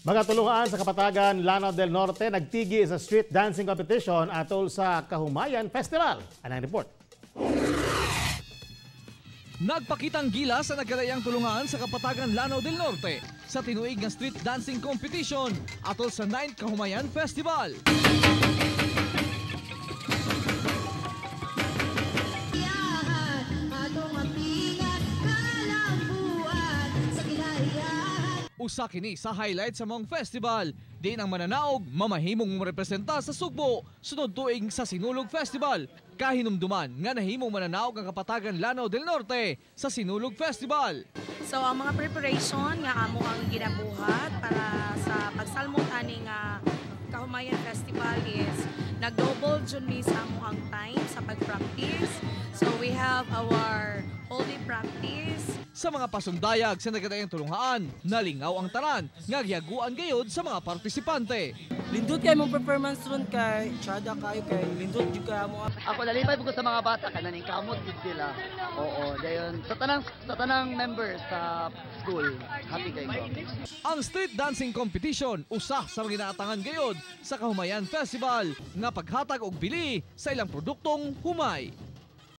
Mga tulungan sa Kapatagan, Lanao del Norte nagtigi sa street dancing competition atol sa Kahumayan Festival. Anong report? Nagpakitang gilas sa nagkadayang tulungan sa Kapatagan, Lanao del Norte sa tinuig nga street dancing competition atol sa 9th Kahumayan Festival. Usa kini sa highlight sa mong festival. Din ang mananaog mamahimong representa sa Sugbo sunod tuig sa Sinulog Festival. Kahinumduman nga nahimong mananaog ang Kapatagan, Lanao del Norte sa Sinulog Festival. So ang mga preparation nga amo ang ginabuhat para sa pagsalmot ani nga Kahumayan Festival is nag-double jud mi sa amo ang time sa pag-practice. So we have our whole day practice. Sa mga pasundayag sa nagkadayang tulungan, nalingaw ang tanan nga gihaguan gayud sa mga partisipante. Lindot kay mong performance ron kay Chada kayo kay lindot jud kay mo. Ako nalipay ko sa mga bata kananing kamot gid sila. Oo, dayon sa tanang members sa school, happy kayo. Ang street dancing competition usa sa mga inaatangan gayud sa Kahumayan Festival nga paghatag og bili sa ilang produktong humay.